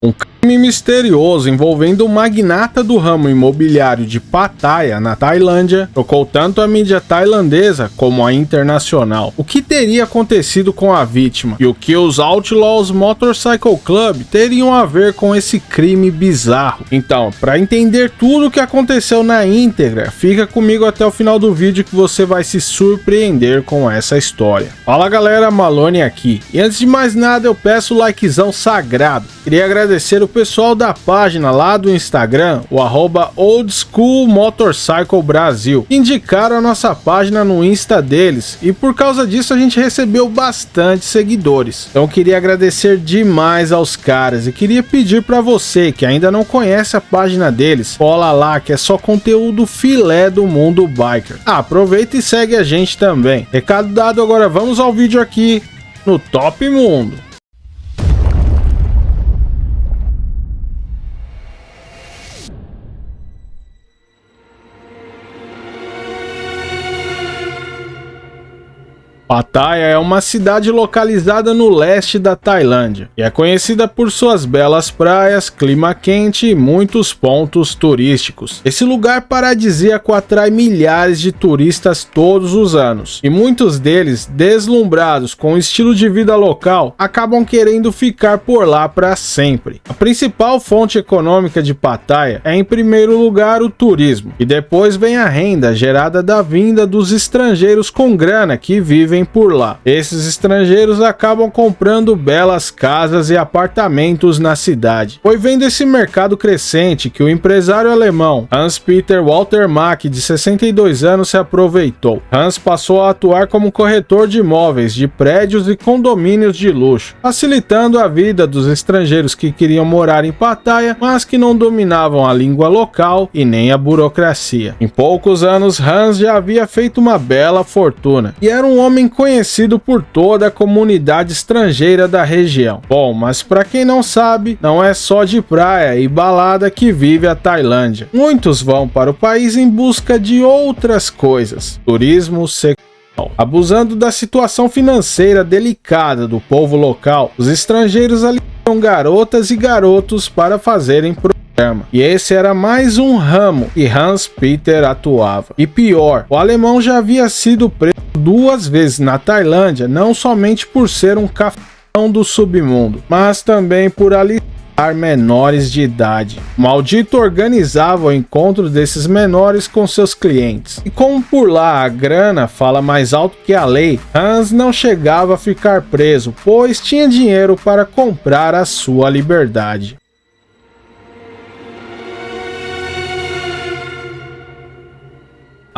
Um crime misterioso envolvendo o magnata do ramo imobiliário de Pattaya, na Tailândia, tocou tanto a mídia tailandesa como a internacional. O que teria acontecido com a vítima e o que os Outlaws Motorcycle Club teriam a ver com esse crime bizarro? Então, para entender tudo o que aconteceu na íntegra, fica comigo até o final do vídeo que você vai se surpreender com essa história. Fala galera, Malone aqui. E antes de mais nada, eu peço o likezão sagrado. Queria agradecer o pessoal da página lá do Instagram, o @oldschoolmotorcyclebrasil, que indicaram a nossa página no Insta deles, e por causa disso a gente recebeu bastante seguidores. Então eu queria agradecer demais aos caras e queria pedir para você que ainda não conhece a página deles, cola lá que é só conteúdo filé do mundo biker. Aproveita e segue a gente também. Recado dado, agora vamos ao vídeo aqui no Top Mundo. Pattaya é uma cidade localizada no leste da Tailândia e é conhecida por suas belas praias, clima quente e muitos pontos turísticos. Esse lugar paradisíaco atrai milhares de turistas todos os anos e muitos deles, deslumbrados com o estilo de vida local, acabam querendo ficar por lá para sempre. A principal fonte econômica de Pattaya é, em primeiro lugar, o turismo, e depois vem a renda gerada da vinda dos estrangeiros com grana que vivem por lá. Esses estrangeiros acabam comprando belas casas e apartamentos na cidade. Foi vendo esse mercado crescente que o empresário alemão Hans-Peter Walter Mack, de 62 anos, se aproveitou. Hans passou a atuar como corretor de imóveis, de prédios e condomínios de luxo, facilitando a vida dos estrangeiros que queriam morar em Pattaya, mas que não dominavam a língua local e nem a burocracia. Em poucos anos, Hans já havia feito uma bela fortuna e era um homem conhecido por toda a comunidade estrangeira da região. Bom, mas para quem não sabe, não é só de praia e balada que vive a Tailândia. Muitos vão para o país em busca de outras coisas: turismo sexual. Abusando da situação financeira delicada do povo local, os estrangeiros alistam garotas e garotos para fazerem e esse era mais um ramo que Hans-Peter atuava. E pior, o alemão já havia sido preso 2 vezes na Tailândia, não somente por ser um cafetão do submundo, mas também por alistar menores de idade. O maldito organizava o encontro desses menores com seus clientes. E como por lá a grana fala mais alto que a lei, Hans não chegava a ficar preso, pois tinha dinheiro para comprar a sua liberdade.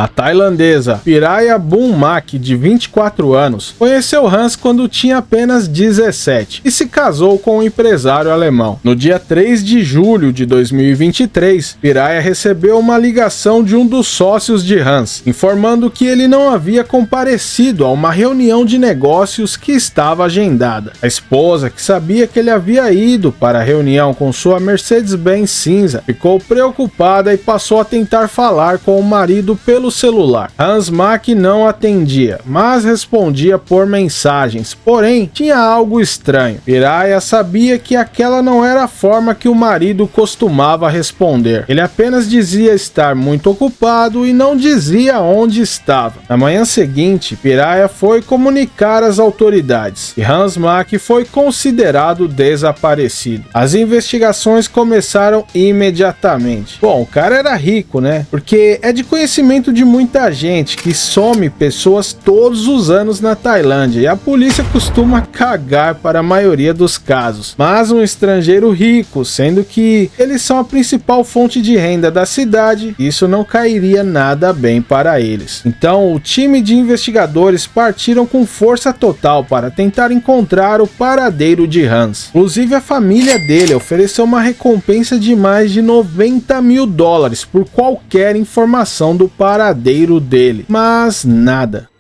A tailandesa Piraya Bunmak, de 24 anos, conheceu Hans quando tinha apenas 17 e se casou com um empresário alemão. No dia 3 de julho de 2023, Piraya recebeu uma ligação de um dos sócios de Hans, informando que ele não havia comparecido a uma reunião de negócios que estava agendada. A esposa, que sabia que ele havia ido para a reunião com sua Mercedes-Benz cinza, ficou preocupada e passou a tentar falar com o marido pelo celular. Hans Mack não atendia, mas respondia por mensagens, porém tinha algo estranho. Piraya sabia que aquela não era a forma que o marido costumava responder. Ele apenas dizia estar muito ocupado e não dizia onde estava. Na manhã seguinte, Piraya foi comunicar às autoridades e Hans Mack foi considerado desaparecido. As investigações começaram imediatamente. Bom, o cara era rico, né? Porque é de conhecimento de muita gente que some pessoas todos os anos na Tailândia e a polícia costuma cagar para a maioria dos casos. Mas um estrangeiro rico, sendo que eles são a principal fonte de renda da cidade, isso não cairia nada bem para eles. Então o time de investigadores partiram com força total para tentar encontrar o paradeiro de Hans. Inclusive a família dele ofereceu uma recompensa de mais de $90 mil por qualquer informação do paradeiro dele, mas nada.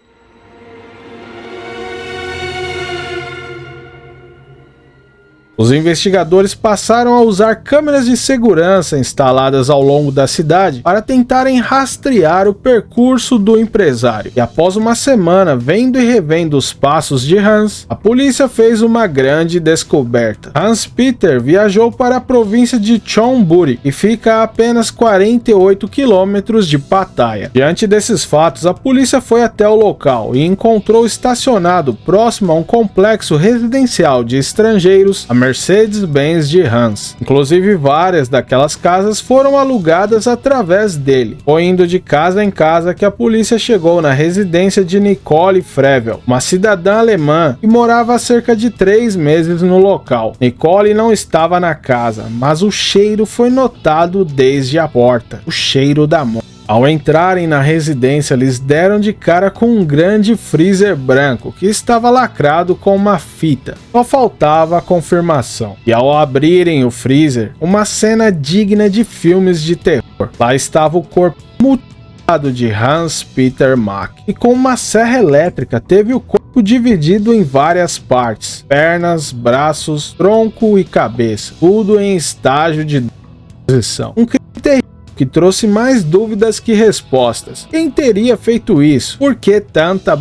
Os investigadores passaram a usar câmeras de segurança instaladas ao longo da cidade para tentarem rastrear o percurso do empresário. E após uma semana vendo e revendo os passos de Hans, a polícia fez uma grande descoberta. Hans Peter viajou para a província de Chonburi, que fica a apenas 48 quilômetros de Pattaya. Diante desses fatos, a polícia foi até o local e encontrou estacionado próximo a um complexo residencial de estrangeiros a Mercedes-Benz de Hans. Inclusive, várias daquelas casas foram alugadas através dele. Foi indo de casa em casa que a polícia chegou na residência de Nicole Frevel, uma cidadã alemã que morava há cerca de 3 meses no local. Nicole não estava na casa, mas o cheiro foi notado desde a porta, o cheiro da morte. Ao entrarem na residência, eles deram de cara com um grande freezer branco que estava lacrado com uma fita. Só faltava a confirmação. E ao abrirem o freezer, uma cena digna de filmes de terror. Lá estava o corpo mutilado de Hans Peter Mack. E com uma serra elétrica teve o corpo dividido em várias partes. Pernas, braços, tronco e cabeça. Tudo em estágio de decomposição. Um crime terrível que trouxe mais dúvidas que respostas. Quem teria feito isso? Por que tanta...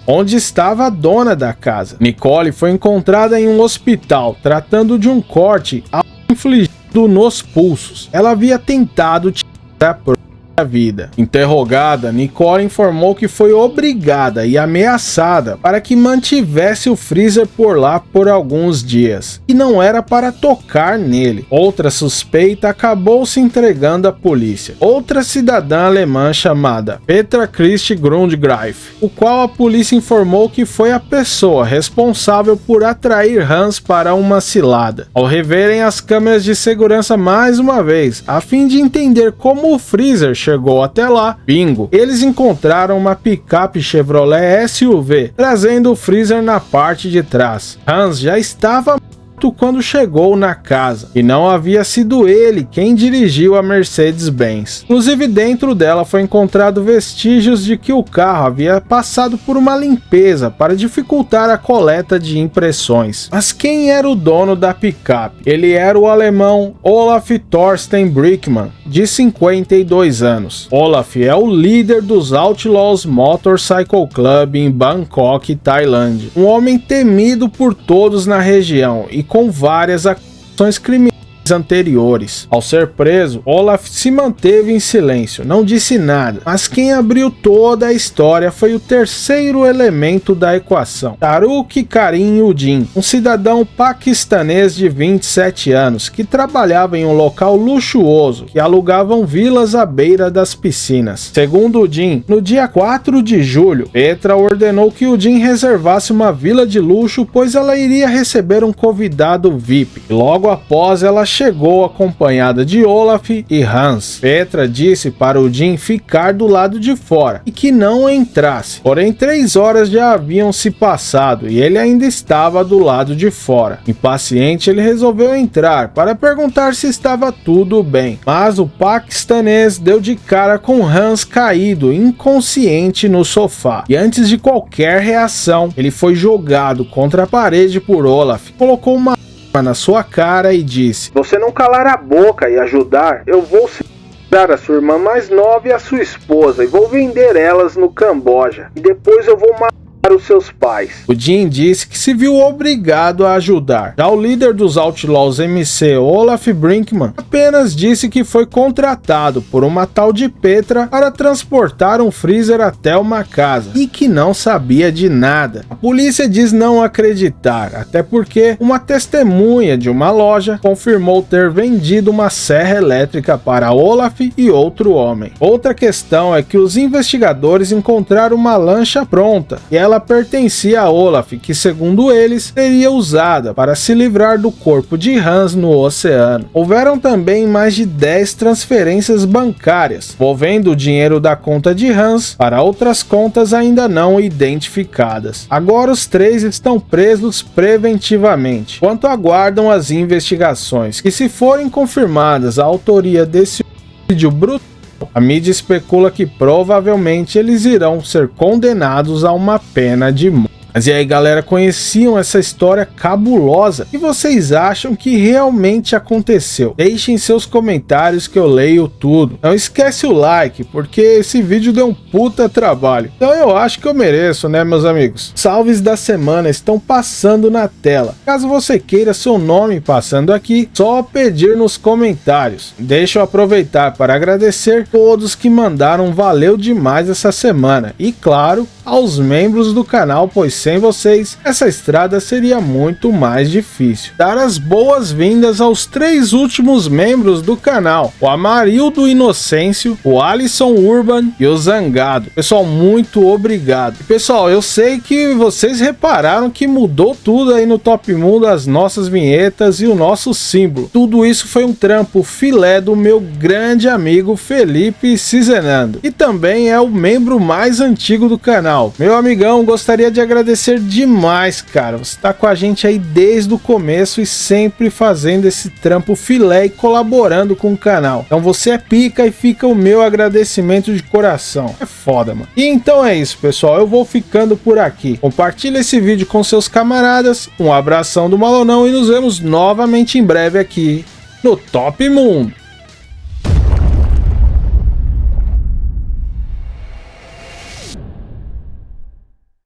Onde estava a dona da casa? Nicole foi encontrada em um hospital, tratando de um corte infligido nos pulsos. Ela havia tentado tirar a própria vida. Interrogada, Nicole informou que foi obrigada e ameaçada para que mantivesse o freezer por lá por alguns dias, e não era para tocar nele. Outra suspeita acabou se entregando à polícia. Outra cidadã alemã chamada Petra Christi Grundgreif, o qual a polícia informou que foi a pessoa responsável por atrair Hans para uma cilada. Ao reverem as câmeras de segurança mais uma vez, a fim de entender como o freezer chegou até lá, bingo, eles encontraram uma picape Chevrolet SUV, trazendo o freezer na parte de trás. Hans já estava morto quando chegou na casa, e não havia sido ele quem dirigiu a Mercedes-Benz. Inclusive, dentro dela foi encontrado vestígios de que o carro havia passado por uma limpeza para dificultar a coleta de impressões. Mas quem era o dono da picape? Ele era o alemão Olaf Thorsten Brickmann, de 52 anos. Olaf é o líder dos Outlaws Motorcycle Club em Bangkok, Tailândia. Um homem temido por todos na região e com várias acusações criminosas anteriores. Ao ser preso, Olaf se manteve em silêncio, não disse nada, mas quem abriu toda a história foi o terceiro elemento da equação, Taruk Karim Udin, um cidadão paquistanês de 27 anos que trabalhava em um local luxuoso que alugavam vilas à beira das piscinas. Segundo Udin, no dia 4 de julho, Petra ordenou que Udin reservasse uma vila de luxo, pois ela iria receber um convidado VIP, e logo após ela chegou acompanhada de Olaf e Hans. Petra disse para Udin ficar do lado de fora e que não entrasse. Porém, 3 horas já haviam se passado e ele ainda estava do lado de fora. Impaciente, ele resolveu entrar para perguntar se estava tudo bem. Mas o paquistanês deu de cara com Hans caído, inconsciente no sofá. E antes de qualquer reação, ele foi jogado contra a parede por Olaf. Colocou uma na sua cara e disse: "Você não calar a boca e ajudar, eu vou separar a sua irmã mais nova e a sua esposa e vou vender elas no Camboja. E depois eu vou matar os seus pais." Udin disse que se viu obrigado a ajudar. Já o líder dos Outlaws MC, Olaf Brinkmann, apenas disse que foi contratado por uma tal de Petra para transportar um freezer até uma casa e que não sabia de nada. A polícia diz não acreditar, até porque uma testemunha de uma loja confirmou ter vendido uma serra elétrica para Olaf e outro homem. Outra questão é que os investigadores encontraram uma lancha pronta e ela pertencia a Olaf, que segundo eles seria usada para se livrar do corpo de Hans no oceano. Houveram também mais de 10 transferências bancárias, movendo o dinheiro da conta de Hans para outras contas ainda não identificadas. Agora os 3 estão presos preventivamente, enquanto aguardam as investigações, que se forem confirmadas a autoria desse homicídio brutal, a mídia especula que provavelmente eles irão ser condenados a uma pena de morte. Mas e aí, galera, conheciam essa história cabulosa? E vocês acham que realmente aconteceu? Deixem seus comentários que eu leio tudo. Não esquece o like, porque esse vídeo deu um puta trabalho. Então eu acho que eu mereço, né, meus amigos? Salves da semana estão passando na tela. Caso você queira seu nome passando aqui, só pedir nos comentários. Deixa eu aproveitar para agradecer todos que mandaram valeu demais essa semana. E claro, aos membros do canal, pois sem vocês, essa estrada seria muito mais difícil. Dar as boas-vindas aos 3 últimos membros do canal, o Amarildo Inocêncio, o Alisson Urban e o Zangado. Pessoal, muito obrigado. E, pessoal, eu sei que vocês repararam que mudou tudo aí no Top Mundo, as nossas vinhetas e o nosso símbolo. Tudo isso foi um trampo filé do meu grande amigo Felipe Cizenando, e também é o membro mais antigo do canal. Meu amigão, gostaria de agradecer demais, cara. Você tá com a gente aí desde o começo e sempre fazendo esse trampo filé e colaborando com o canal. Então você é pica e fica o meu agradecimento de coração. É foda, mano. E então é isso, pessoal. Eu vou ficando por aqui. Compartilha esse vídeo com seus camaradas. Um abração do Malonão e nos vemos novamente em breve aqui no Top Mundo.